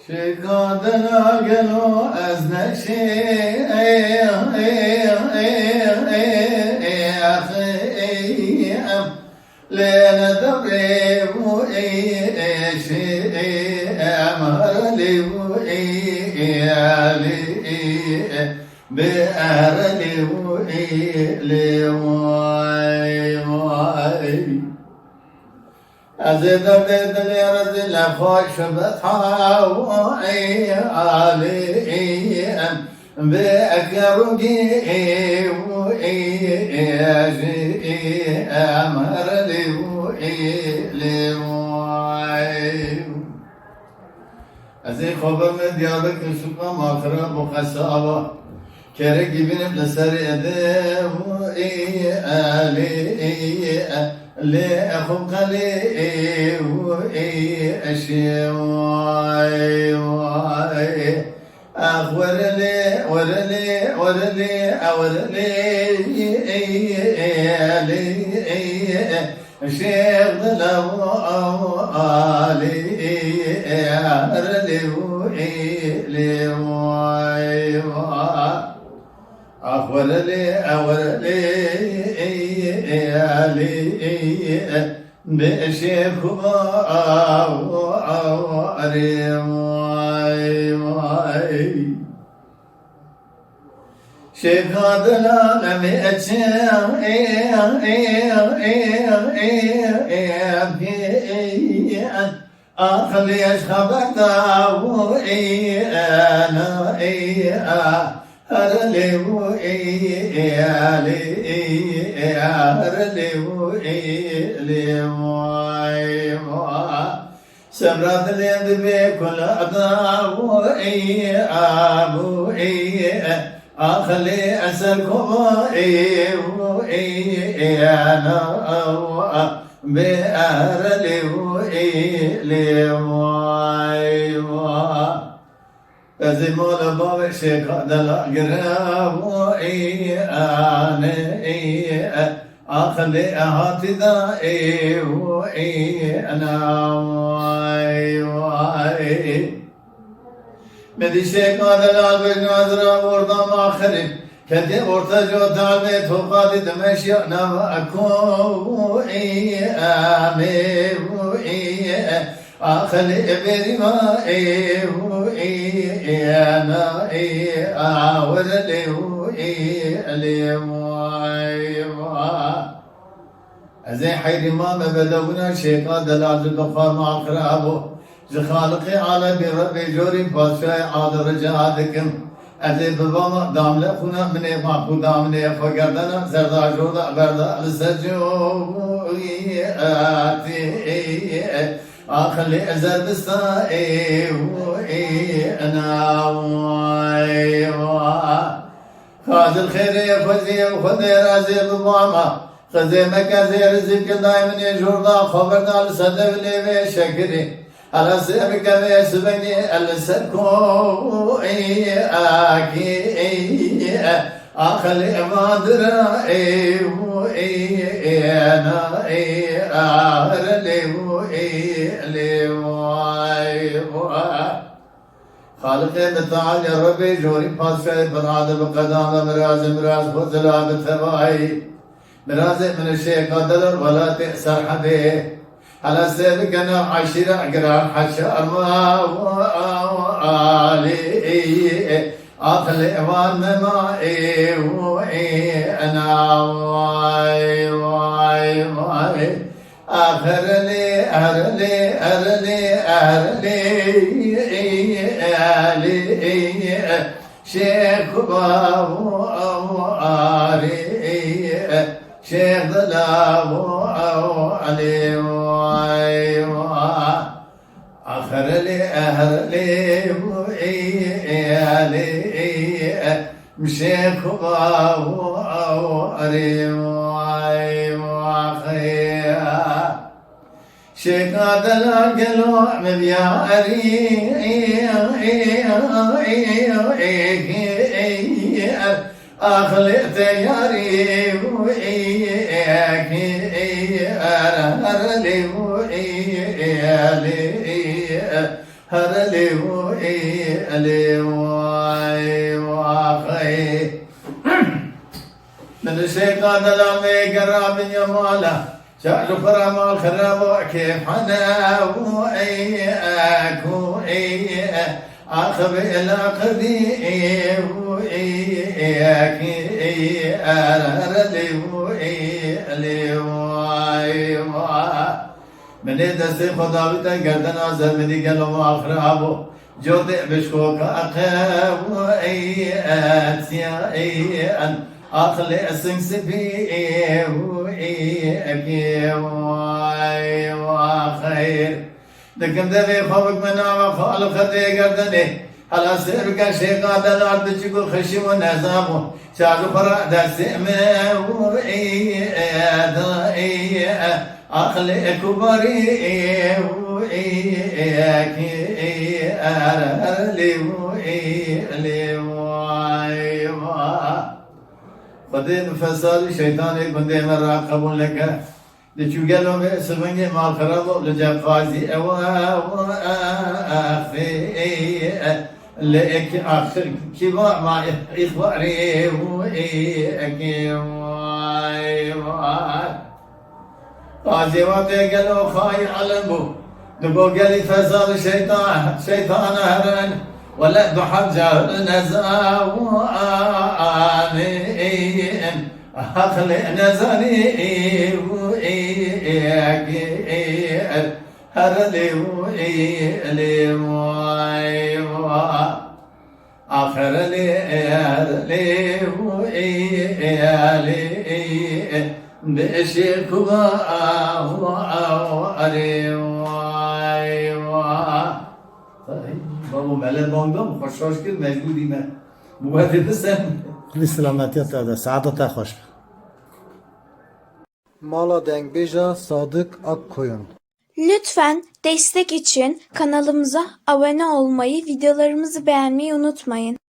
شكادنا قالوا أزنك شيء أخي لنا درب شيء أمر لي بأهر لي أزيد بيد اليرد لفوش بطحاوي علي بأكرجي أمر لي أزي خبر من ديارك شكرا ماخرة بخسابة كرك بنم لسر يديه لأخوك لي أشياء أخور لي شيخ ظلم علي أخور لي بشيخ شيخ هذا العالم أخلي أشخبك أنا سمرت اليد بكل أضاء أبو أخلي أسركم أنا بأهر لي أزمول باب شيخ دلا قراب أنا أخلي أهاتي ذا أنا مدي شيخ دلا بنظرة وردا ما خرب كدي أرتجو تعبت فقادي دمشي نام أكو آمي أخلي بريما أنا أعور لي أزي حيري ما بدونا شيخا دلال الدخان مع خرابه زخالقي على بربي جوري باشاي عاد رجعاتكم أزي بباما دام لخونا مني ماكو دامني فقردنا زردا جودا بردا لسجوئي أخلي أزربستائي أنا خاز الخير يفزي وخذي رازي بباما خذي مكازي رزق دايما يجوردا خبرنا لصدق لي بشكري على سيبك بيسبني السكو أكي أخلي مادرا أنا خالقي بتعال يا ربي جوري باسكاي بنادى بقدام مراز فضلا بتبعي مراز من الشيخ قدر ولا تأسر حدي على سيبك أنا عشيرة قرار حشا ما وآلي أخلي وانا أنا أهلي شيخ بابو علي شيخ ظلامو علي أهلي مشيخ بابو علي شيخ دلا قلو مبيا أخلي تياري هر ليو ليو خير من الشيطان العمي قراب يماله شعر خرام الخراب كيف حنا اكو اخذ الى قدي من دست خدا بیتا گردن آزر بدی گلو آخرابو جو دے بشکو کا اقیب اتیا اخل اسنگ سبی خیر لكن ذي خوفك منا وخالق ذي قردني على سيرك شيء قادر الأرض تشكو خشم ونزامه شعر فرع دسمه أخلي كبري بعدين فصل الشيطان بندي مرة قبول لك لشو قالوا بسمني مال خرابو لجا قاضي أخفي لك آخر كبار مع إخباري قاضي وقتي قالوا خاي علمو نبو قالي فصل شيطان هرن ولا بحجر نزاوان أخلي نزاني هرلي آخر لي بشكوى بابا ملل باندم خوشش کرد مجبوری من مبادر بسن خلی سلامتیت داده سعادت خوش Mala Dengbej'a Sadık Akkoyun. Lütfen destek için kanalımıza abone olmayı, videolarımızı beğenmeyi unutmayın.